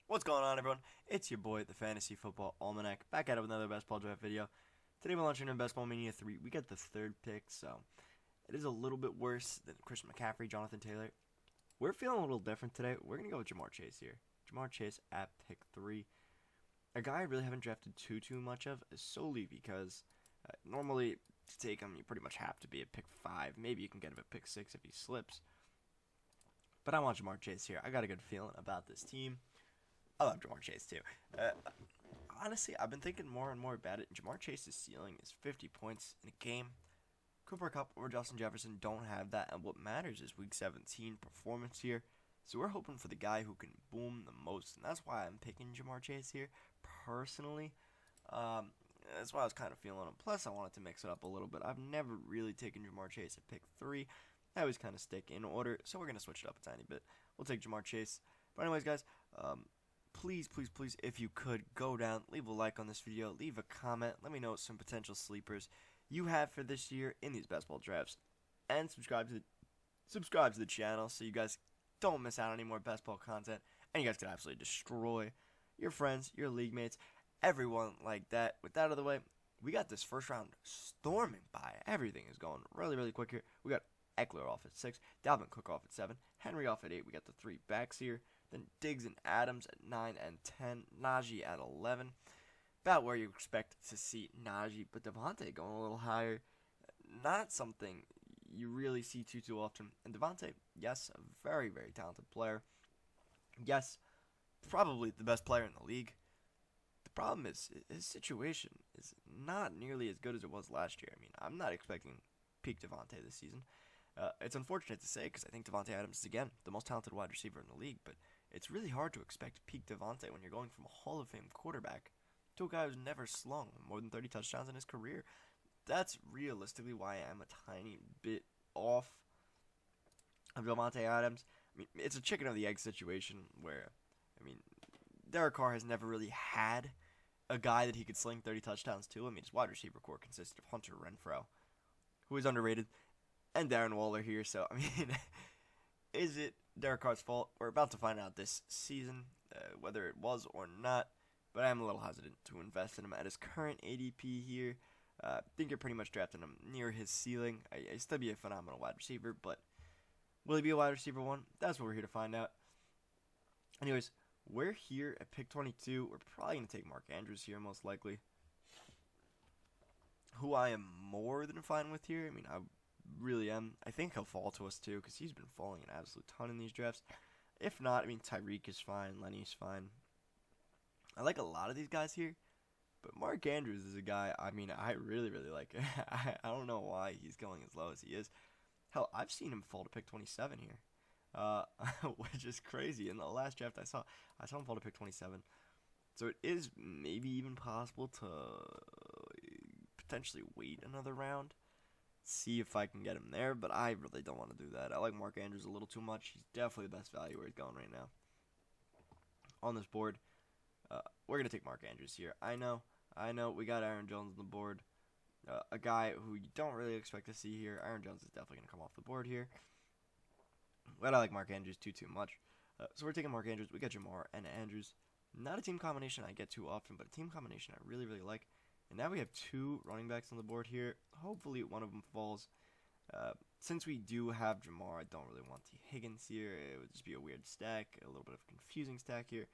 What's going on, everyone? It's your boy, the Fantasy Football Almanac, back at it with another best ball draft video. Today we're launching in Best Ball Mania 3. We got the third pick, so it is a little bit worse than Christian McCaffrey, Jonathan Taylor. We're feeling a little different today. We're going to go with Jamar Chase here. Jamar Chase at pick 3. A guy I really haven't drafted too much of, solely because normally to take him, you pretty much have to be at pick 5. Maybe you can get him at pick 6 if he slips. But I want Jamar Chase here. I got a good feeling about this team. I love Jamar Chase too. Honestly, I've been thinking more and more about it. Jamar Chase's ceiling is 50 points in a game. Cooper Kupp or Justin Jefferson don't have that, and what matters is Week 17 performance here. So we're hoping for the guy who can boom the most, and that's why I'm picking Jamar Chase here, personally. That's why I was kind of feeling him. Plus, I wanted to mix it up a little bit. I've never really taken Jamar Chase at pick 3. I always kind of stick in order, so we're going to switch it up a tiny bit. We'll take Jamar Chase. But anyways, guys, please, if you could, go down, leave a like on this video, leave a comment, let me know some potential sleepers you have for this year in these best ball drafts, and subscribe to the channel so you guys don't miss out on any more best ball content, and you guys can absolutely destroy your friends, your league mates, everyone like that. With that out of the way, we got this first round storming by. Everything is going really quick here. We got Eckler off at 6, Dalvin Cook off at 7, Henry off at 8. We got the 3 backs here. Then Diggs and Adams at 9 and 10. Najee at 11. About where you expect to see Najee. But Devontae going a little higher. Not something you really see too often. And Devontae, yes, a very talented player. Yes, probably the best player in the league. The problem is his situation is not nearly as good as it was last year. I mean, I'm not expecting peak Devontae this season. It's unfortunate to say because I think Davante Adams is, again, the most talented wide receiver in the league. But it's really hard to expect peak Devontae when you're going from a Hall of Fame quarterback to a guy who's never slung more than 30 touchdowns in his career. That's realistically why I am a tiny bit off of Davante Adams. I mean, it's a chicken or the egg situation where, I mean, Derek Carr has never really had a guy that he could sling 30 touchdowns to. I mean, his wide receiver core consisted of Hunter Renfrow, who is underrated, and Darren Waller here. So, I mean, is it Derek Carr's fault? We're about to find out this season, whether it was or not. But I'm a little hesitant to invest in him at his current ADP here. I think you're pretty much drafting him near his ceiling. I still be a phenomenal wide receiver, but will he be a wide receiver 1? That's what we're here to find out. Anyways, we're here at pick 22. We're probably going to take Mark Andrews here, most likely, who I am more than fine with here. I mean, I really am. I think he'll fall to us too because he's been falling an absolute ton in these drafts. If not, I mean, Tyreek is fine, Lenny's fine. I like a lot of these guys here, but Mark Andrews is a guy, I mean, I really like. I don't know why he's going as low as he is. Hell, I've seen him fall to pick 27 here, which is crazy. In the last draft I saw him fall to pick 27. So it is maybe even possible to potentially wait another round, see if I can get him there, but I really don't want to do that. I like Mark Andrews a little too much. He's definitely the best value where he's going right now. On this board, we're going to take Mark Andrews here. I know, we got Aaron Jones on the board. A guy who you don't really expect to see here. Aaron Jones is definitely going to come off the board here. But I like Mark Andrews too much. So we're taking Mark Andrews. We got Jamar and Andrews. Not a team combination I get too often, but a team combination I really like. And now we have 2 running backs on the board here. Hopefully one of them falls. Since we do have Jamar, I don't really want T. Higgins here. It would just be a weird stack, a little bit of a confusing stack here.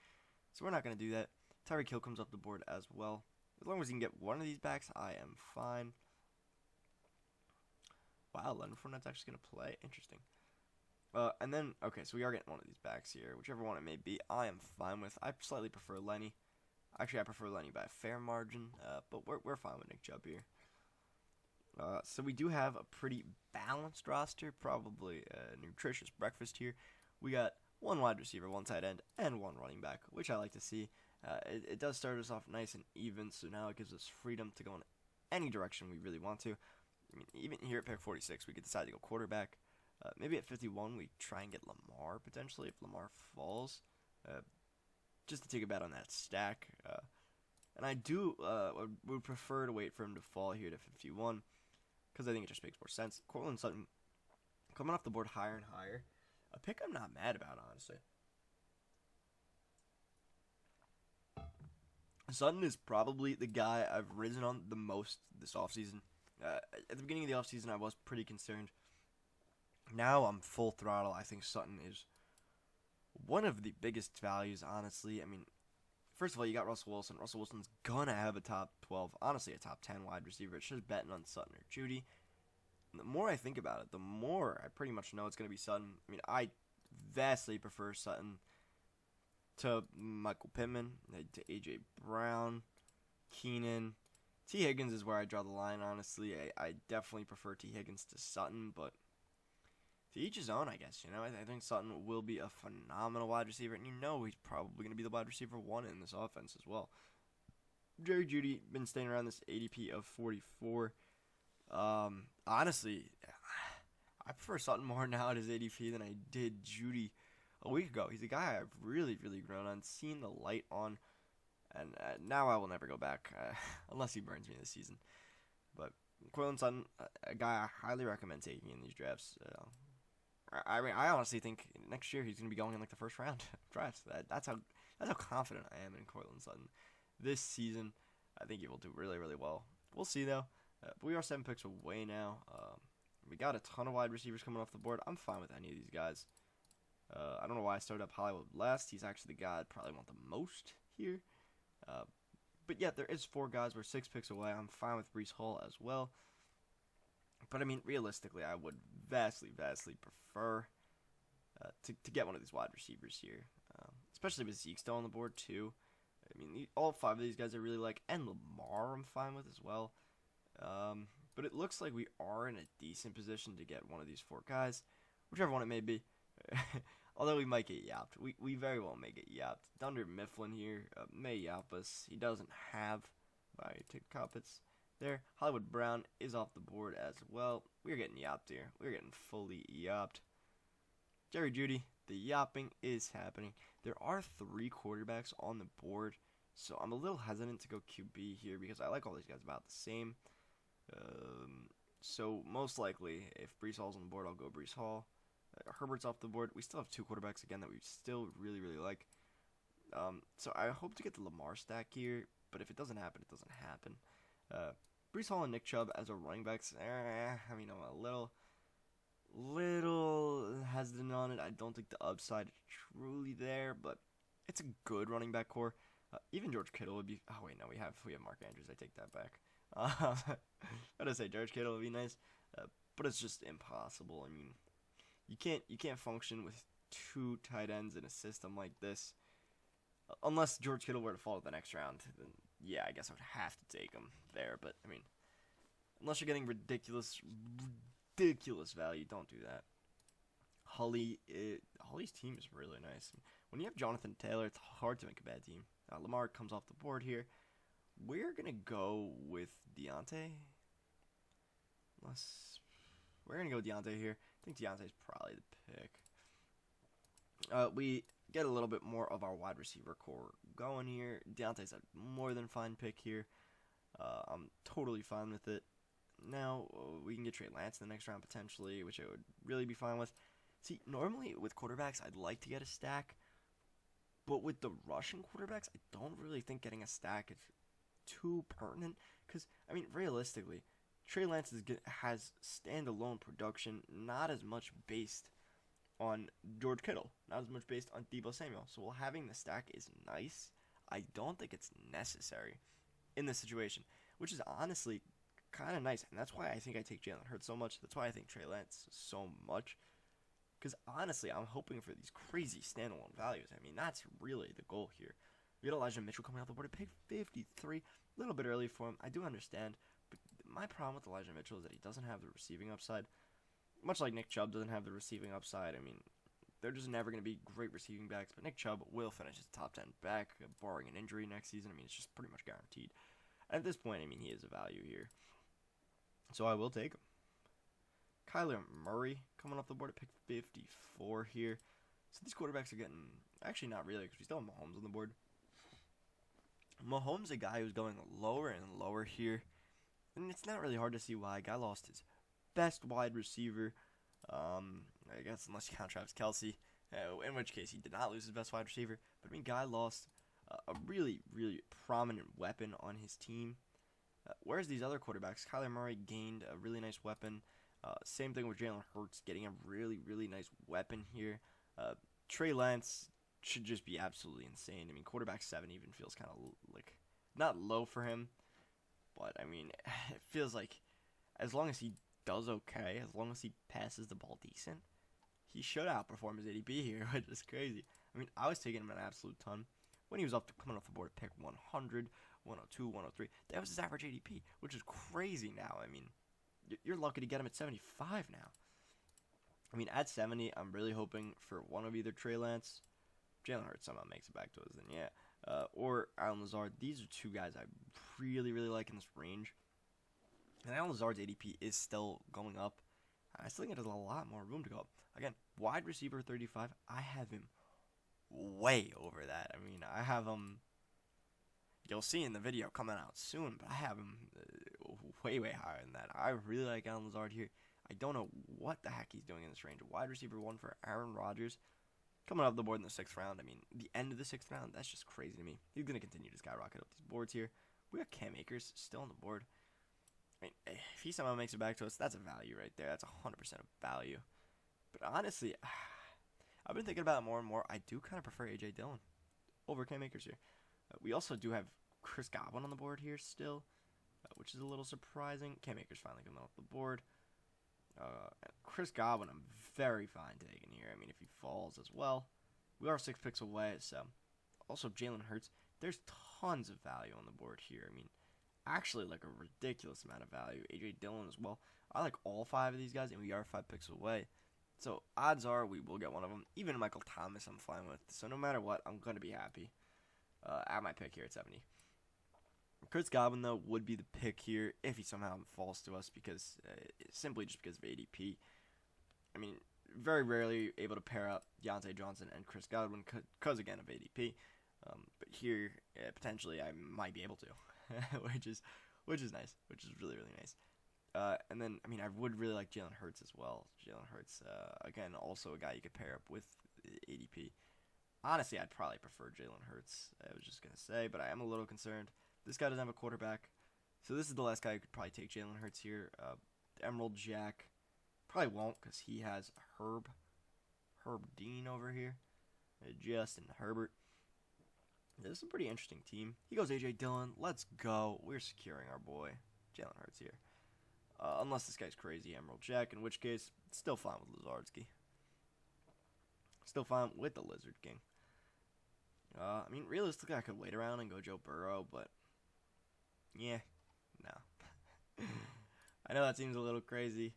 So we're not going to do that. Tyreek Hill comes up the board as well. As long as you can get one of these backs, I am fine. Wow, Leonard Fournette's actually going to play. Interesting. And then, okay, so we are getting one of these backs here. Whichever one it may be, I am fine with. I slightly prefer Lenny. Actually, I prefer Lenny by a fair margin, but we're fine with Nick Chubb here. So we do have a pretty balanced roster, probably a nutritious breakfast here. We got 1 wide receiver, 1 tight end, and 1 running back, which I like to see. It does start us off nice and even, so now it gives us freedom to go in any direction we really want to. I mean, even here at pick 46, we could decide to go quarterback. Maybe at 51, we try and get Lamar, potentially, if Lamar falls. Just to take a bet on that stack. And I would prefer to wait for him to fall here to 51, because I think it just makes more sense. Courtland Sutton coming off the board higher and higher. A pick I'm not mad about, honestly. Sutton is probably the guy I've risen on the most this offseason. At the beginning of the offseason, I was pretty concerned. Now I'm full throttle. I think Sutton is one of the biggest values, honestly. I mean, first of all, you got Russell Wilson. Russell Wilson's going to have a top 12, honestly a top 10 wide receiver. It's just betting on Sutton or Judy. And the more I think about it, the more I pretty much know it's going to be Sutton. I mean, I vastly prefer Sutton to Michael Pittman, to A.J. Brown, Keenan. T. Higgins is where I draw the line, honestly. I definitely prefer T. Higgins to Sutton, but to each his own, I guess. I think Sutton will be a phenomenal wide receiver, and he's probably going to be the wide receiver 1 in this offense as well. Jerry Judy been staying around this ADP of 44. Honestly, I prefer Sutton more now at his ADP than I did Judy a week ago. He's a guy I've really, really grown on, seen the light on, and now I will never go back, unless he burns me this season. But Courtland Sutton, a guy I highly recommend taking in these drafts. I honestly think next year he's going to be going in like the first round drafts. That's how confident I am in Courtland Sutton. This season, I think he will do really, really well. We'll see, though. But we are 7 picks away now. We got a ton of wide receivers coming off the board. I'm fine with any of these guys. I don't know why I started up Hollywood last. He's actually the guy I'd probably want the most here. But yeah, there is 4 guys. We're 6 picks away. I'm fine with Breece Hall as well. But, I mean, realistically, I would vastly, vastly prefer to get one of these wide receivers here. Especially with Zeke still on the board, too. I mean, all 5 of these guys I really like. And Lamar I'm fine with as well. But it looks like we are in a decent position to get one of these 4 guys. Whichever one it may be. Although we might get yapped. We very well may get yapped. Dunder Mifflin here may yap us. He doesn't have my tick coppets there. Hollywood Brown is off the board as well. We're getting yapped here. We're getting fully yapped. Jerry Judy, the yapping is happening. There are 3 quarterbacks on the board, so I'm a little hesitant to go QB here because I like all these guys about the same. So most likely, if Breece Hall's on the board, I'll go Breece Hall. Herbert's off the board. We still have 2 quarterbacks again that we still really, really like. So I hope to get the Lamar stack here, but if it doesn't happen, it doesn't happen. Breece Hall and Nick Chubb as our running backs. I mean, I'm a little hesitant on it. I don't think the upside is truly there, but it's a good running back core. Even George Kittle would be. Oh wait, no, we have Mark Andrews. I take that back. Gotta say George Kittle would be nice, but it's just impossible. I mean, you can't function with 2 tight ends in a system like this, unless George Kittle were to fall to the next round. Then yeah, I guess I would have to take him there. But I mean, unless you're getting ridiculous value, don't do that. Holly's team is really nice. When you have Jonathan Taylor, it's hard to make a bad team. Lamar comes off the board here. We're going to go with Deontay. We're going to go with Deontay here. I think Deontay's probably the pick. We get a little bit more of our wide receiver core going here. Deontay's a more than fine pick here. I'm totally fine with it. Now, we can get Trey Lance in the next round potentially, which I would really be fine with. See, normally with quarterbacks, I'd like to get a stack. But with the Russian quarterbacks, I don't really think getting a stack is too pertinent. Because, I mean, realistically, Trey Lance has standalone production, not as much based on George Kittle, not as much based on Deebo Samuel. So while having the stack is nice, I don't think it's necessary in this situation, which is honestly kind of nice. And that's why I think I take Jalen Hurts so much. That's why I think Trey Lance so much. Because honestly, I'm hoping for these crazy standalone values. I mean, that's really the goal here. We got Elijah Mitchell coming off the board at pick 53. A little bit early for him. I do understand. But my problem with Elijah Mitchell is that he doesn't have the receiving upside. Much like Nick Chubb doesn't have the receiving upside. I mean, they're just never going to be great receiving backs. But Nick Chubb will finish as top 10 back, barring an injury next season. I mean, it's just pretty much guaranteed. And at this point, I mean, he is a value here. So I will take him. Kyler Murray coming off the board at pick 54 here. So these quarterbacks are getting... Actually, not really, because we still have Mahomes on the board. Mahomes, a guy who's going lower and lower here. And it's not really hard to see why. Guy lost his best wide receiver. I guess unless you count Travis Kelce. In which case, he did not lose his best wide receiver. But I mean, guy lost a really, really prominent weapon on his team. Whereas these other quarterbacks, Kyler Murray gained a really nice weapon. Same thing with Jalen Hurts getting a really, really nice weapon here. Trey Lance should just be absolutely insane. I mean, quarterback 7 even feels kind of like not low for him, but I mean, it feels like as long as he does okay, as long as he passes the ball decent, he should outperform his ADP here, which is crazy. I mean, I was taking him an absolute ton when he was coming off the board at pick 100, 102, 103. That was his average ADP, which is crazy now. I mean, you're lucky to get him at 75 now. I mean, at 70, I'm really hoping for one of either Trey Lance, Jalen Hurts somehow makes it back to us, then yeah, or Allen Lazard. These are two guys I really, really like in this range. And Allen Lazard's ADP is still going up. I still think there's a lot more room to go up. Again, wide receiver 35, I have him way over that. I mean, I have him, you'll see in the video coming out soon, but I have him way, way higher than that. I really like Allen Lazard here. I don't know what the heck he's doing in this range. Wide receiver 1 for Aaron Rodgers. Coming off the board in the 6th round. I mean, the end of the 6th round, that's just crazy to me. He's going to continue to skyrocket up these boards here. We got Cam Akers still on the board. I mean, if he somehow makes it back to us, that's a value right there. That's 100% a value. But honestly, I've been thinking about it more and more. I do kind of prefer A.J. Dillon over Cam Akers here. We also do have Chris Godwin on the board here still, which is a little surprising. Cam Akers finally coming off the board. Chris Godwin, I'm very fine taking here. I mean, if he falls as well, we are 6 picks away. So, also Jalen Hurts. There's tons of value on the board here. I mean, actually, like a ridiculous amount of value. A.J. Dillon as well. I like all 5 of these guys, and we are 5 picks away. So, odds are we will get one of them. Even Michael Thomas, I'm fine with. So, no matter what, I'm going to be happy at my pick here at 70. Chris Godwin, though, would be the pick here if he somehow falls to us because simply just because of ADP. I mean, very rarely able to pair up Deontay Johnson and Chris Godwin because, again, of ADP. But here, potentially, I might be able to, which is nice, which is really, really nice. And then, I mean, I would really like Jalen Hurts as well. Jalen Hurts, again, also a guy you could pair up with ADP. Honestly, I'd probably prefer Jalen Hurts. I was just going to say, but I am a little concerned. This guy doesn't have a quarterback. So this is the last guy who could probably take Jalen Hurts here. Emerald Jack probably won't because he has Herb Dean over here. Justin Herbert. This is a pretty interesting team. He goes A.J. Dillon. Let's go. We're securing our boy Jalen Hurts here. Unless this guy's crazy Emerald Jack, in which case, still fine with Lazardsky. Still fine with the Lizard King. I mean, realistically, I could wait around and go Joe Burrow, but yeah, no. I know that seems a little crazy,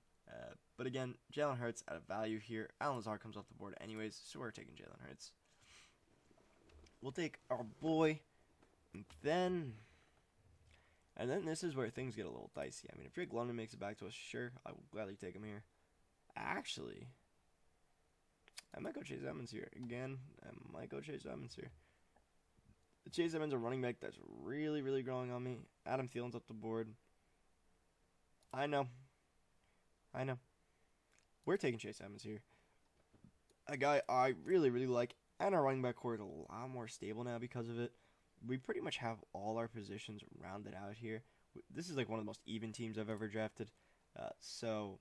but again, Jalen Hurts at a value here. Allen Lazard comes off the board anyways, so we're taking Jalen Hurts. We'll take our boy, and then this is where things get a little dicey. I mean, if Drake London makes it back to us, sure, I will gladly take him here. Actually, I might go Chase Edmonds here. Again, I might go Chase Edmonds here. The Chase Edmonds, a running back that's really, really growing on me. Adam Thielen's up the board. I know. We're taking Chase Edmonds here. A guy I really, really like. And our running back core is a lot more stable now because of it. We pretty much have all our positions rounded out here. This is like one of the most even teams I've ever drafted. So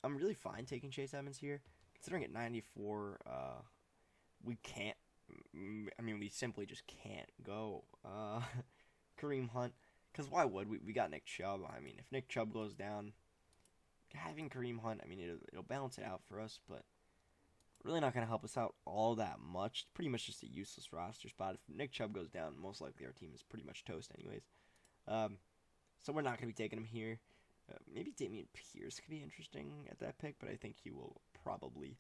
I'm really fine taking Chase Edmonds here. Considering at 94, we can't. I mean, we simply just can't go Kareem Hunt. Because why would we? We got Nick Chubb. I mean, if Nick Chubb goes down, having Kareem Hunt, I mean, it'll balance it out for us, but really not going to help us out all that much. It's pretty much just a useless roster spot. If Nick Chubb goes down, most likely our team is pretty much toast anyways. So we're not going to be taking him here. Maybe Dameon Pierce could be interesting at that pick, but I think he will probably...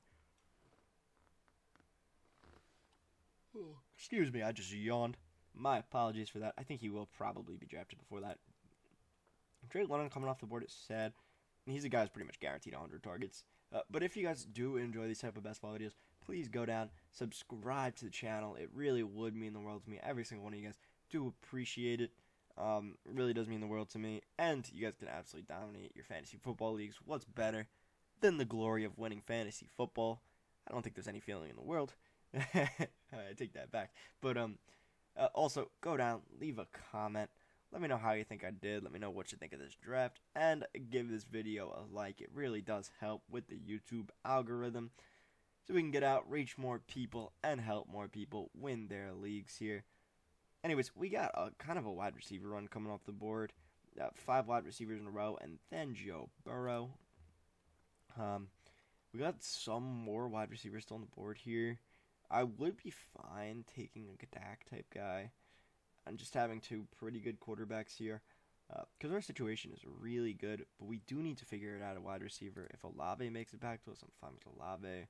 Excuse me, I just yawned. My apologies for that. I think he will probably be drafted before that. Drake London coming off the board is sad. He's a guy who's pretty much guaranteed 100 targets. But if you guys do enjoy these type of best ball videos, please go down, subscribe to the channel. It really would mean the world to me. Every single one of you guys do appreciate it. It really does mean the world to me. And you guys can absolutely dominate your fantasy football leagues. What's better than the glory of winning fantasy football? I don't think there's any feeling in the world. I take that back. But Also, go down, leave a comment. Let me know how you think I did. Let me know what you think of this draft. And give this video a like. It really does help with the YouTube algorithm. So we can get out, reach more people, and help more people win their leagues here. Anyways, we got a kind of a wide receiver run coming off the board. 5 wide receivers in a row, and then Joe Burrow. We got some more wide receivers still on the board here. I would be fine taking a Dak type guy and just having 2 pretty good quarterbacks here. Because our situation is really good, but we do need to figure it out at wide receiver. If Olave makes it back to us, I'm fine with Olave.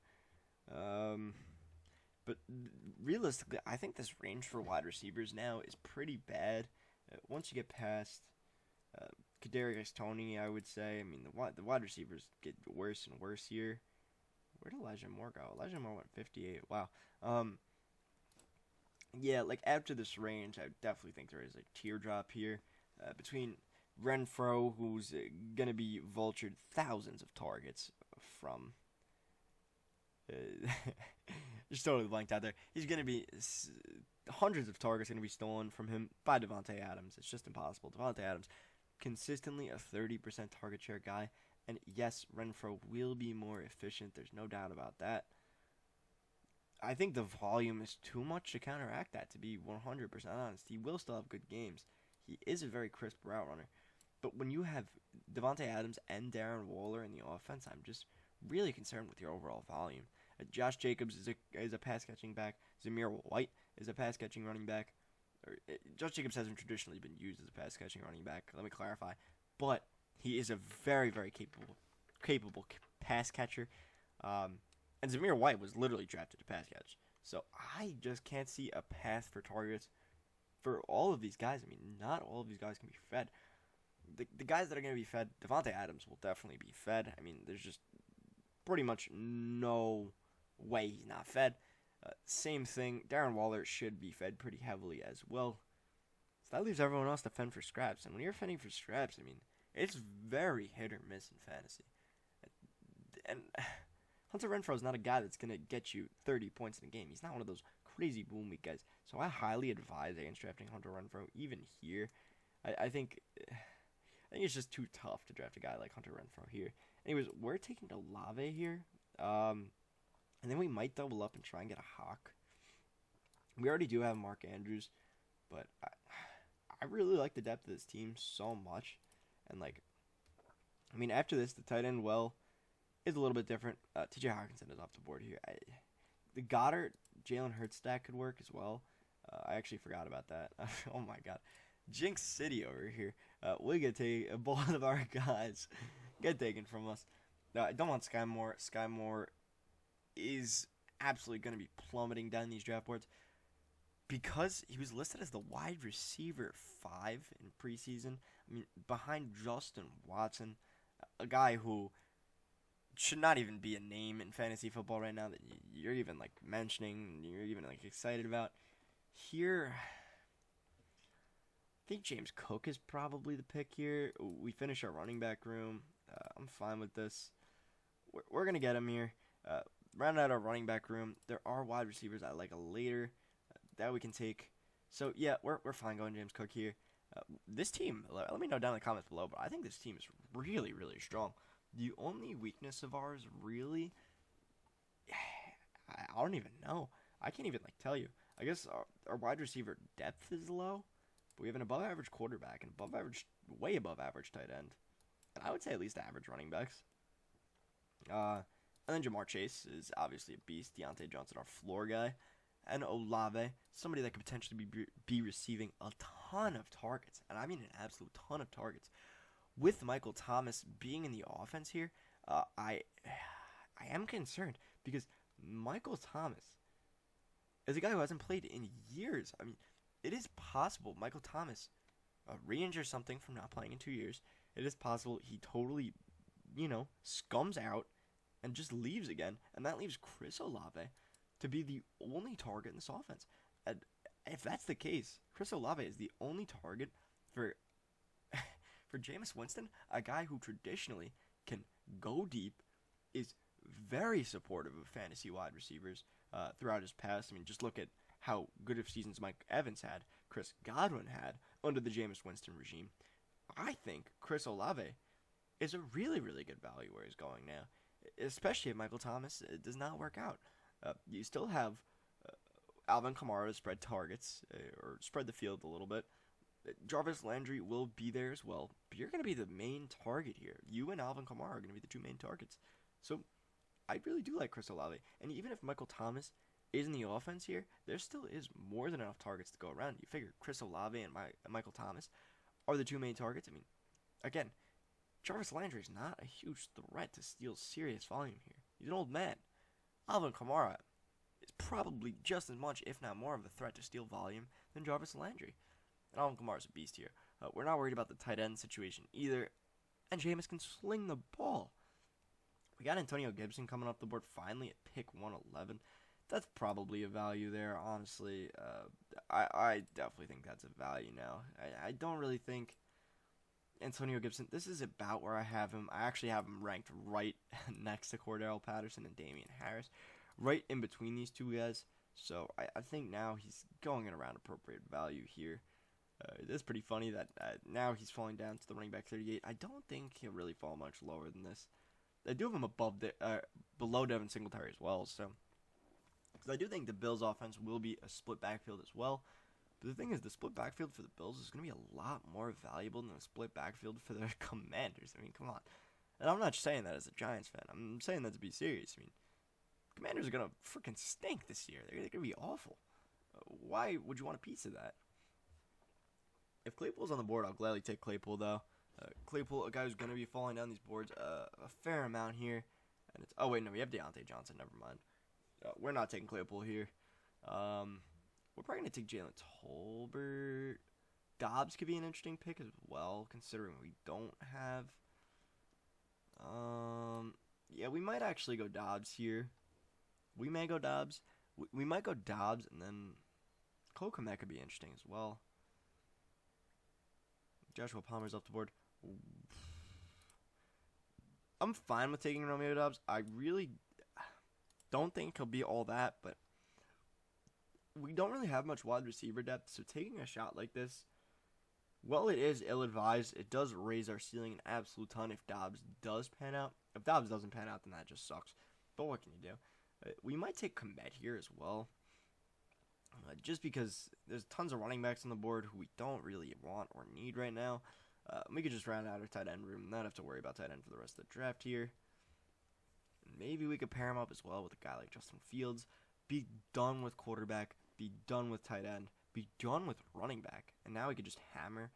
But realistically, I think this range for wide receivers now is pretty bad. Once you get past Kadarius Toney, I would say. I mean, the wide receivers get worse and worse here. Where did Elijah Moore go? Elijah Moore went 58. Wow. Yeah, like after this range, I definitely think there is a teardrop here between Renfro, who's gonna be vultured thousands of targets from. Just totally blanked out there. He's gonna be hundreds of targets gonna be stolen from him by Davante Adams. It's just impossible. Davante Adams, consistently a 30% target share guy. And yes, Renfro will be more efficient. There's no doubt about that. I think the volume is too much to counteract that, to be 100% honest. He will still have good games. He is a very crisp route runner. But when you have Davante Adams and Darren Waller in the offense, I'm just really concerned with your overall volume. Josh Jacobs is a pass-catching back. Zamir White is a pass-catching running back. Josh Jacobs hasn't traditionally been used as a pass-catching running back. Let me clarify. But he is a very, very capable pass catcher. And Zamir White was literally drafted to pass catch. So I just can't see a path for targets for all of these guys. I mean, not all of these guys can be fed. The guys that are going to be fed, Davante Adams will definitely be fed. I mean, there's just pretty much no way he's not fed. Same thing, Darren Waller should be fed pretty heavily as well. So that leaves everyone else to fend for scraps. And when you're fending for scraps, I mean, it's very hit or miss in fantasy. And Hunter Renfrow is not a guy that's going to get you 30 points in a game. He's not one of those crazy boom week guys. So I highly advise against drafting Hunter Renfrow even here. I think it's just too tough to draft a guy like Hunter Renfrow here. Anyways, we're taking Olave here. And then we might double up and try and get a Hawk. We already do have Mark Andrews, but I really like the depth of this team so much. And, I mean, after this, the tight end is a little bit different. T.J. Hawkinson is off the board here. The Goddard, Jalen Hurts stack could work as well. I actually forgot about that. Oh, my God. Jinx City over here. We get both of our guys get taken from us. I don't want Sky Moore. Sky Moore is absolutely going to be plummeting down these draft boards because he was listed as the wide receiver 5 in preseason. I mean, behind Justin Watson, a guy who should not even be a name in fantasy football right now that you're even mentioning, you're even excited about. Here, I think James Cook is probably the pick here. We finish our running back room. I'm fine with this. We're going to get him here. Round out our running back room. There are wide receivers I like later that we can take. So, yeah, we're fine going James Cook here. This team, let me know down in the comments below, but I think this team is really, really strong. The only weakness of ours, really, I don't even know. I can't even tell you. I guess our wide receiver depth is low, but we have an above-average quarterback and way above-average tight end. And I would say at least average running backs. And then Jamar Chase is obviously a beast. Deontay Johnson, our floor guy. And Olave, somebody that could potentially be receiving a ton of targets. And I mean an absolute ton of targets. With Michael Thomas being in the offense here, I am concerned because Michael Thomas is a guy who hasn't played in years. I mean, it is possible Michael Thomas re-injures something from not playing in 2 years. It is possible he totally, scums out and just leaves again. And that leaves Chris Olave to be the only target in this offense. And if that's the case, Chris Olave is the only target for Jameis Winston, a guy who traditionally can go deep, is very supportive of fantasy wide receivers throughout his past. I mean, just look at how good of seasons Mike Evans had, Chris Godwin had under the Jameis Winston regime, I think Chris Olave is a really, really good value where he's going now, especially if Michael Thomas does not work out. You still have Alvin Kamara to spread targets or spread the field a little bit. Jarvis Landry will be there as well, but you're going to be the main target here. You and Alvin Kamara are going to be the two main targets. So I really do like Chris Olave. And even if Michael Thomas is in the offense here, there still is more than enough targets to go around. You figure Chris Olave and Michael Thomas are the two main targets. I mean, again, Jarvis Landry is not a huge threat to steal serious volume here. He's an old man. Alvin Kamara is probably just as much, if not more, of a threat to steal volume than Jarvis Landry. And Alvin Kamara's a beast here. We're not worried about the tight end situation either. And Jameis can sling the ball. We got Antonio Gibson coming off the board finally at pick 111. That's probably a value there, honestly. I definitely think that's a value now. I don't really think Antonio Gibson, this is about where I have him. I actually have him ranked right next to Cordell Patterson and Damian Harris. Right in between these two guys. So I think now he's going at around appropriate value here. It's pretty funny that now he's falling down to the running back 38. I don't think he'll really fall much lower than this. I do have him below Devin Singletary as well. So, because I do think the Bills' offense will be a split backfield as well. But the thing is, the split backfield for the Bills is going to be a lot more valuable than the split backfield for their Commanders. I mean, come on. And I'm not saying that as a Giants fan. I'm saying that to be serious. I mean, Commanders are going to freaking stink this year. They're going to be awful. Why would you want a piece of that? If Claypool's on the board, I'll gladly take Claypool, though. Claypool, a guy who's going to be falling down these boards a fair amount here. And it's, oh, wait, no, we have Deontay Johnson. Never mind. We're not taking Claypool here. We're probably going to take Jalen Tolbert. Dobbs could be an interesting pick as well, considering we don't have... yeah, we might actually go Dobbs here. We may go Dobbs. We might go Dobbs, and then Cole Kmet could be interesting as well. Joshua Palmer's off the board. I'm fine with taking Romeo Dobbs. I really don't think he'll be all that, but we don't really have much wide receiver depth, so taking a shot like this, well, it is ill-advised. It does raise our ceiling an absolute ton if Dobbs does pan out. If Dobbs doesn't pan out, then that just sucks. But what can you do? We might take Kmet here as well. Just because there's tons of running backs on the board who we don't really want or need right now. We could just round out our tight end room and not have to worry about tight end for the rest of the draft here. Maybe we could pair him up as well with a guy like Justin Fields. Be done with quarterback. Be done with tight end. Be done with running back. And now we could just hammer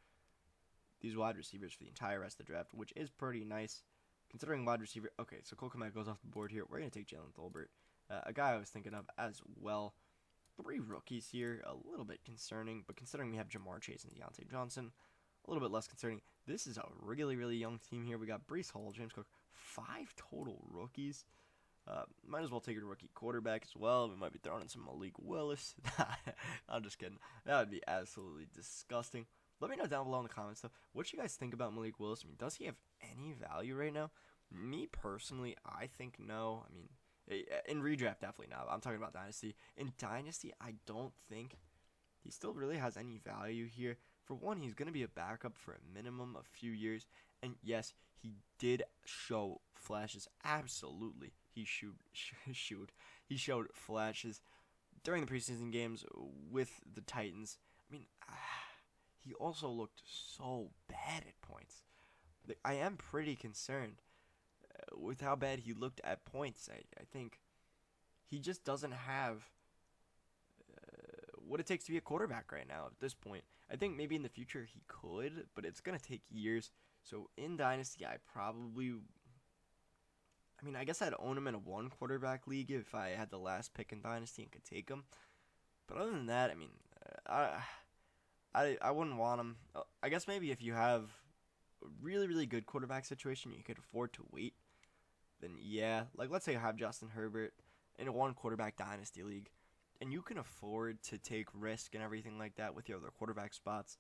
these wide receivers for the entire rest of the draft, which is pretty nice. Considering wide receiver... Okay, so Cole Kmet goes off the board here. We're going to take Jalen Tolbert. A guy I was thinking of as well. 3 rookies here, a little bit concerning, but considering we have Jamar Chase and Deontay Johnson, a little bit less concerning. This is a really, really young team here. We got Breece Hall, James Cook, 5 total rookies. Might as well take a rookie quarterback as well. We might be throwing in some Malik Willis. I'm just kidding. That would be absolutely disgusting. Let me know down below in the comments, though, what you guys think about Malik Willis. I mean, does he have any value right now? Me, personally, I think no. I mean, in redraft, definitely not. I'm talking about Dynasty. In Dynasty, I don't think he still really has any value here. For one, he's going to be a backup for a minimum of few years. And yes, he did show flashes. Absolutely. He showed flashes during the preseason games with the Titans. I mean, he also looked so bad at points. I am pretty concerned with how bad he looked at points. I think he just doesn't have what it takes to be a quarterback right now at this point. I think maybe in the future he could, but it's going to take years. So in Dynasty, I guess I'd own him in a 1 quarterback league if I had the last pick in Dynasty and could take him. But other than that, I mean, I wouldn't want him. I guess maybe if you have a really, really good quarterback situation, you could afford to wait. Then yeah, like let's say you have Justin Herbert in a 1 quarterback Dynasty league, and you can afford to take risk and everything like that with your other quarterback spots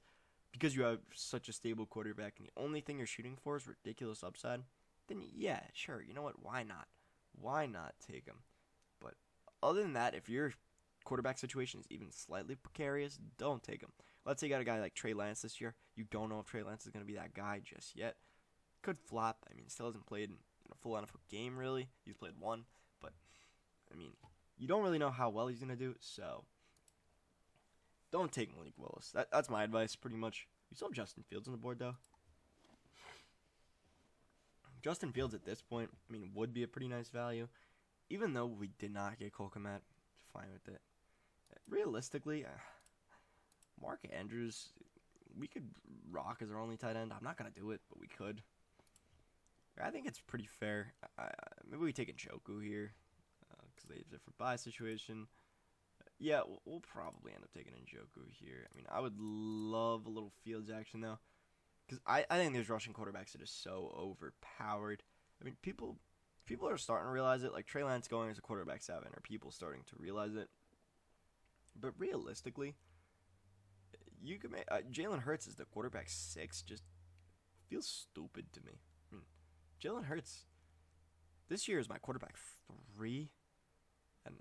because you have such a stable quarterback and the only thing you're shooting for is ridiculous upside, then yeah, sure, you know what, why not? Why not take him? But other than that, if you're quarterback situation is even slightly precarious, don't take him. Let's say you got a guy like Trey Lance this year. You don't know if Trey Lance is going to be that guy just yet. Could flop. I mean, still hasn't played in a full NFL game, really. He's played one. But, I mean, you don't really know how well he's going to do. So, don't take Malik Willis. That's my advice, pretty much. You still have Justin Fields on the board, though. Justin Fields at this point, I mean, would be a pretty nice value. Even though we did not get Cole Kmet, fine with it. Realistically, Mark Andrews, we could rock as our only tight end. I'm not going to do it, but we could. I think it's pretty fair. Maybe we take Njoku here because they have a different buy situation. Yeah, we'll probably end up taking Njoku here. I mean, I would love a little Fields action, though, because I think these rushing quarterbacks are just so overpowered. I mean, people are starting to realize it. Like, Trey Lance going as a quarterback 7, are people starting to realize it? But realistically, you could make Jalen Hurts as the quarterback 6 just feels stupid to me. I mean, Jalen Hurts this year is my quarterback 3, and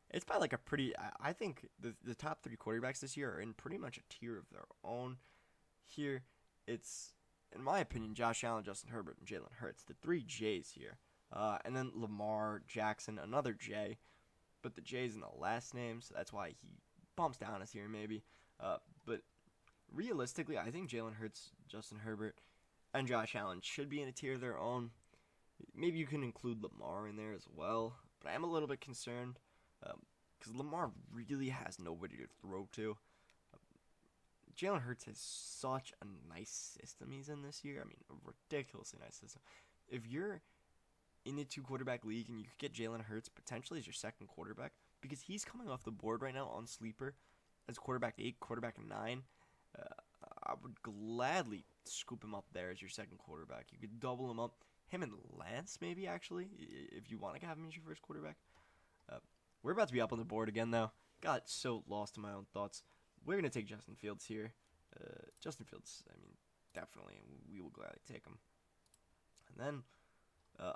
it's by like a pretty. I think the top 3 quarterbacks this year are in pretty much a tier of their own. Here, it's in my opinion Josh Allen, Justin Herbert, and Jalen Hurts, the 3 J's here, and then Lamar Jackson, another J. But the J's in the last name, so that's why he bumps down us here maybe. But realistically, I think Jalen Hurts, Justin Herbert, and Josh Allen should be in a tier of their own. Maybe you can include Lamar in there as well. But I am a little bit concerned because Lamar really has nobody to throw to. Jalen Hurts has such a nice system he's in this year. I mean, a ridiculously nice system. If you're in a 2-quarterback league and you could get Jalen Hurts potentially as your second quarterback, because he's coming off the board right now on Sleeper as quarterback 8, quarterback 9, I would gladly scoop him up there as your second quarterback. You could double him up. Him and Lance, maybe, actually, if you want to have him as your first quarterback. We're about to be up on the board again, though. Got so lost in my own thoughts. We're going to take Justin Fields here. Justin Fields, I mean, definitely. We will gladly take him. And then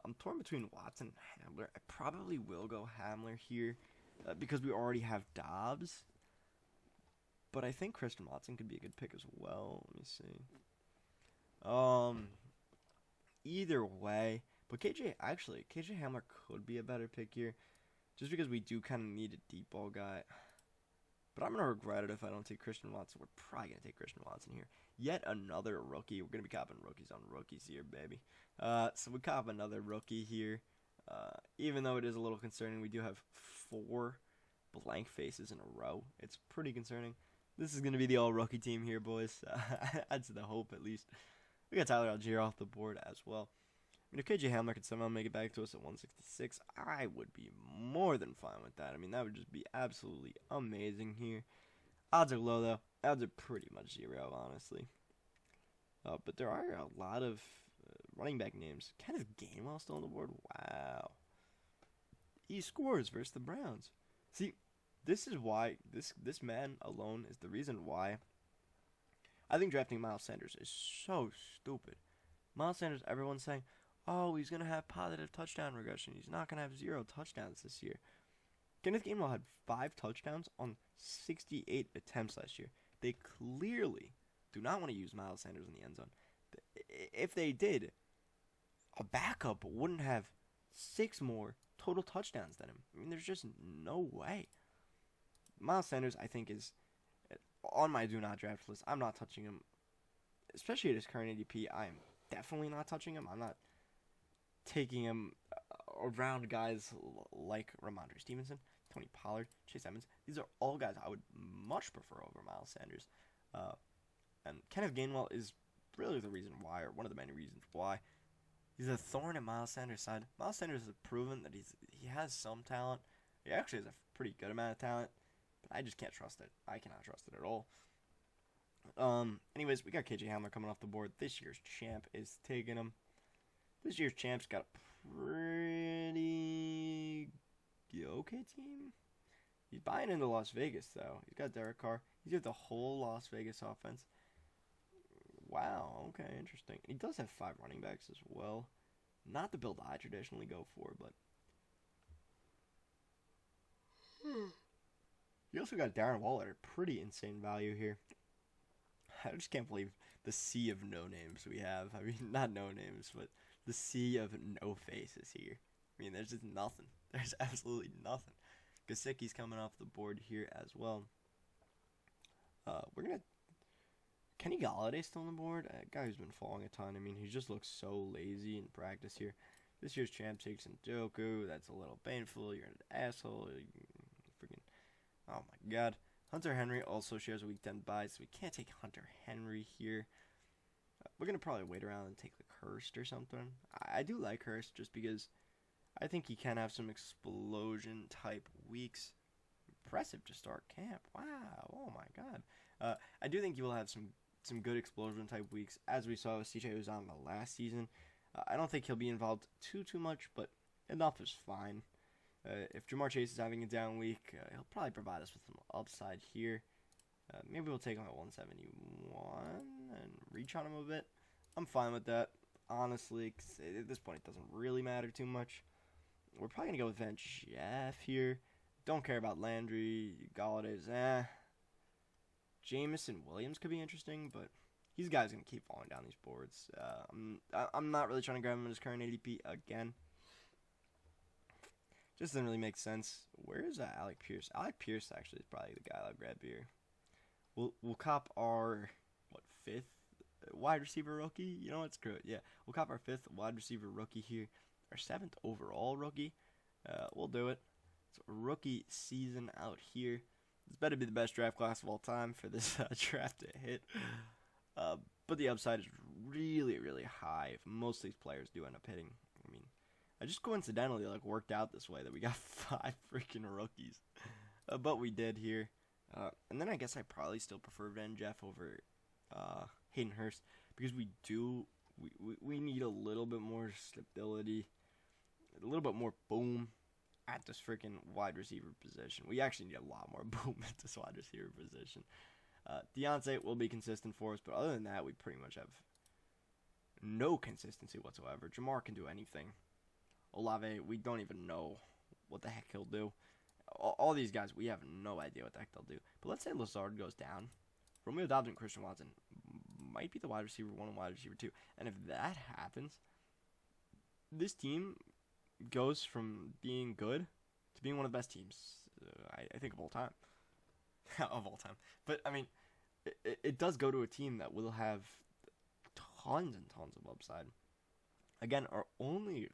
I'm torn between Watson and Hamler. I probably will go Hamler here because we already have Dobbs. But I think Christian Watson could be a good pick as well. Let me see. Either way, but KJ Hamler could be a better pick here, just because we do kind of need a deep ball guy. But I'm gonna regret it if I don't take Christian Watson. We're probably gonna take Christian Watson here. Yet another rookie. We're gonna be copping rookies on rookies here, baby. So we cop another rookie here. Even though it is a little concerning, we do have 4 blank faces in a row. It's pretty concerning. This is going to be the all-rookie team here, boys. That's the hope, at least. We got Tyler Algier off the board as well. I mean, if KJ Hamler could somehow make it back to us at 166, I would be more than fine with that. I mean, that would just be absolutely amazing here. Odds are low, though. Odds are pretty much 0, honestly. But there are a lot of running back names. Kenneth Gainwell still on the board? Wow. He scores versus the Browns. See, this is why, this man alone is the reason why I think drafting Miles Sanders is so stupid. Miles Sanders, everyone's saying, oh, he's going to have positive touchdown regression. He's not going to have 0 touchdowns this year. Kenneth Gainwell had 5 touchdowns on 68 attempts last year. They clearly do not want to use Miles Sanders in the end zone. If they did, a backup wouldn't have 6 more total touchdowns than him. I mean, there's just no way. Miles Sanders, I think, is on my do not draft list. I'm not touching him, especially at his current ADP. I am definitely not touching him. I'm not taking him around guys like Ramondre Stevenson, Tony Pollard, Chase Edmonds. These are all guys I would much prefer over Miles Sanders. And Kenneth Gainwell is really the reason why, or one of the many reasons why. He's a thorn in Miles Sanders' side. Miles Sanders has proven that he has some talent. He actually has a pretty good amount of talent. But I just can't trust it. I cannot trust it at all. Anyways, we got KJ Hamler coming off the board. This year's champ is taking him. This year's champ's got a pretty okay team. He's buying into Las Vegas, though. He's got Derek Carr. He's got the whole Las Vegas offense. Wow, okay, interesting. He does have 5 running backs as well. Not the build I traditionally go for, but You also got Darren Waller at a pretty insane value here. I just can't believe the sea of no names we have. I mean, not no names, but the sea of no faces here. I mean, there's just nothing. There's absolutely nothing. Gesicki's coming off the board here as well. We're going to... Kenny Galladay's still on the board. A guy who's been falling a ton. I mean, he just looks so lazy in practice here. This year's champ takes Njoku. That's a little painful. You're an asshole. Freaking... Oh, my God. Hunter Henry also shares a week 10 bye, so we can't take Hunter Henry here. We're going to probably wait around and take like Hurst or something. I do like Hurst just because I think he can have some explosion type weeks. Impressive to start camp. Wow. Oh my God. I do think he will have some good explosion type weeks, as we saw with CJ Uzomah last season. I don't think he'll be involved too much, but enough is fine. If Jamar Chase is having a down week, he'll probably provide us with some upside here. Maybe we'll take him at 171 and reach on him a bit. I'm fine with that, honestly, 'cause at this point it doesn't really matter too much. We're probably going to go with Van Jeff here. Don't care about Landry. Galladay's, Jameson Williams could be interesting, but these guys going to keep falling down these boards. I'm not really trying to grab him in his current ADP again. Just doesn't really make sense. Where is Alec Pierce? Alec Pierce actually is probably the guy I'll grab here. We'll cop our, fifth wide receiver rookie? You know what? Screw it. Yeah, we'll cop our fifth wide receiver rookie here. Our seventh overall rookie. We'll do it. It's a rookie season out here. This better be the best draft class of all time for this draft to hit. But the upside is really, really high if most of these players do end up hitting. I mean, I just coincidentally worked out this way that we got 5 freaking rookies. But we did here. And then I guess I probably still prefer Van Jeff over Hayden Hurst because we need a little bit more stability, a little bit more boom at this freaking wide receiver position. We actually need a lot more boom at this wide receiver position. Deontay will be consistent for us, but other than that, we pretty much have no consistency whatsoever. Jamar can do anything. Olave, we don't even know what the heck he'll do. All these guys, we have no idea what the heck they'll do. But let's say Lazard goes down. Romeo Doubs and Christian Watson might be the wide receiver 1 and wide receiver 2. And if that happens, this team goes from being good to being one of the best teams, I think, of all time. Of all time. But, I mean, it does go to a team that will have tons and tons of upside. Again, our only,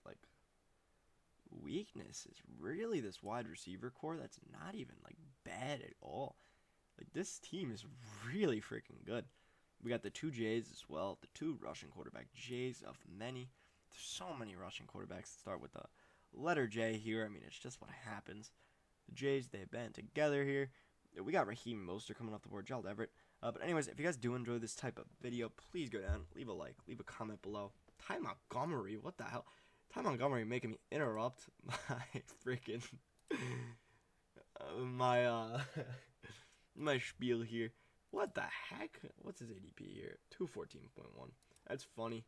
weakness is really this wide receiver core that's not even, bad at all. This team is really freaking good. We got the 2 J's as well, the 2 rushing quarterback J's of many. There's so many rushing quarterbacks that start with the letter J here. I mean, it's just what happens. The J's, they've been together here. We got Raheem Mostert coming off the board, Gerald Everett. But anyways, if you guys do enjoy this type of video, please go down, leave a like, leave a comment below. Ty Montgomery, what the hell? Ty Montgomery making me interrupt my freaking my spiel here. What the heck? What's his ADP here? 214.1. That's funny.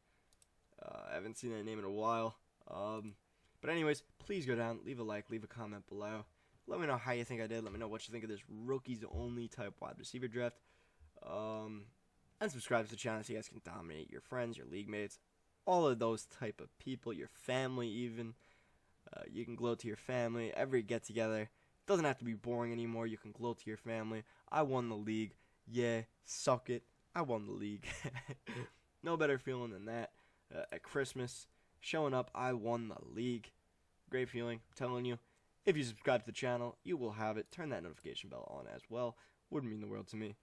I haven't seen that name in a while. But anyways, please go down, leave a like, leave a comment below. Let me know how you think I did. Let me know what you think of this rookies only type wide receiver draft. And subscribe to the channel so you guys can dominate your friends, your league mates, all of those type of people, your family even. You can gloat to your family. Every get together doesn't have to be boring anymore. You can gloat to your family. I won the league. Yeah, suck it. I won the league. No better feeling than that. At Christmas, showing up, I won the league. Great feeling. I'm telling you. If you subscribe to the channel, you will have it. Turn that notification bell on as well. Would mean the world to me.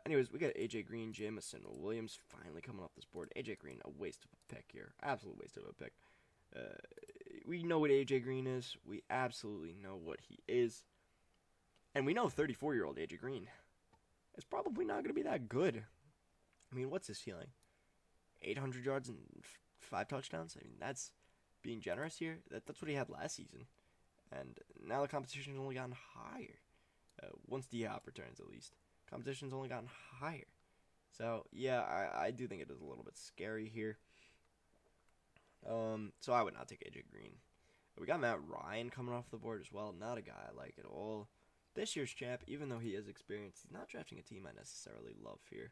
Anyways, we got AJ Green, Jameson Williams finally coming off this board. AJ Green, a waste of a pick here. Absolute waste of a pick. We know what AJ Green is. We absolutely know what he is. And we know 34-year-old AJ Green is probably not going to be that good. I mean, what's his ceiling? 800 yards and 5 touchdowns? I mean, that's being generous here. That's what he had last season. And now the competition's only gotten higher. Once D-Hop returns, at least. Competition's only gotten higher. So, yeah, I do think it is a little bit scary here. So I would not take AJ Green. We got Matt Ryan coming off the board as well. Not a guy I like at all. this year's champ, even though he is experienced, he's not drafting a team I necessarily love here.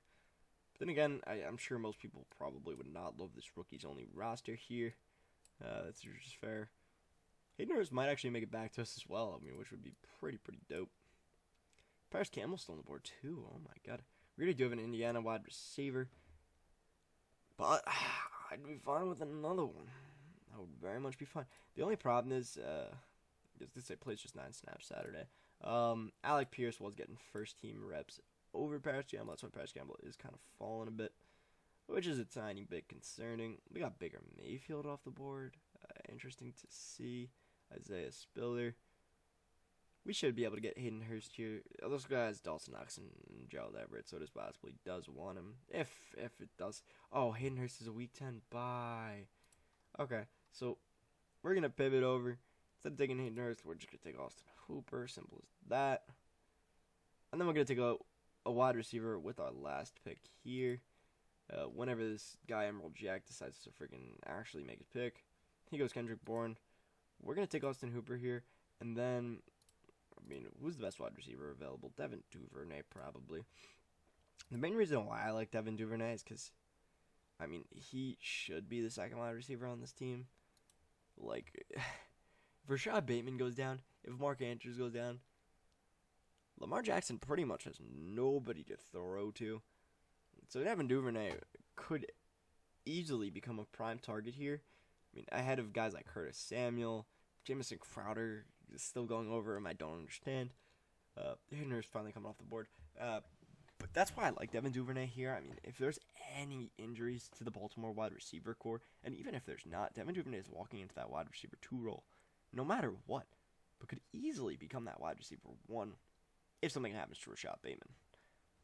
But then again, I'm sure most people probably would not love this rookies only roster here. That's just fair. Hayden Hurst might actually make it back to us as well, I mean, which would be pretty dope. Paris Campbell's still on the board too. Oh my god. We really do have an Indiana wide receiver. But I'd be fine with another one. I would very much be fine. The only problem is, this plays just 9 snaps Saturday. Alec Pierce was getting first team reps over Paris Campbell. That's why Paris Campbell is kind of falling a bit, which is a tiny bit concerning. We got Baker Mayfield off the board. Interesting to see. Isaiah Spiller. We should be able to get Hayden Hurst here. Those guys, Dawson Knox and Gerald Everett, so it is possible he does want him. If it does. Oh, Hayden Hurst is a week 10 bye. Okay, so we're going to pivot over. Instead of taking Hayden Hurst, we're just going to take Austin Hooper. Simple as that. And then we're going to take a wide receiver with our last pick here. Whenever this guy, Emerald Jack, decides to freaking actually make his pick, he goes Kendrick Bourne. We're going to take Austin Hooper here. And then, I mean, who's the best wide receiver available? Devin Duvernay, probably. The main reason why I like Devin Duvernay is because, I mean, he should be the second wide receiver on this team. Like, if Rashad Bateman goes down, if Mark Andrews goes down, Lamar Jackson pretty much has nobody to throw to. So Devin Duvernay could easily become a prime target here. I mean, ahead of guys like Curtis Samuel, Jamison Crowder is still going over him. I don't understand. Hayden Hurst finally coming off the board. But that's why I like Devin Duvernay here. I mean, if there's any injuries to the Baltimore wide receiver core, and even if there's not, Devin Duvernay is walking into that wide receiver 2 role, no matter what, but could easily become that wide receiver 1 if something happens to Rashad Bateman.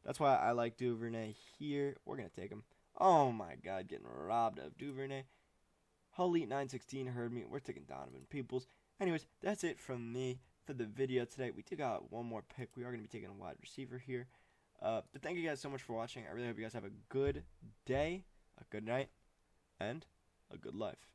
That's why I like Duvernay here. We're going to take him. Oh my god, getting robbed of Duvernay. Hully 916 heard me. We're taking Donovan Peoples. Anyways, that's it from me for the video today. We got one more pick. We are going to be taking a wide receiver here. But thank you guys so much for watching. I really hope you guys have a good day, a good night, and a good life.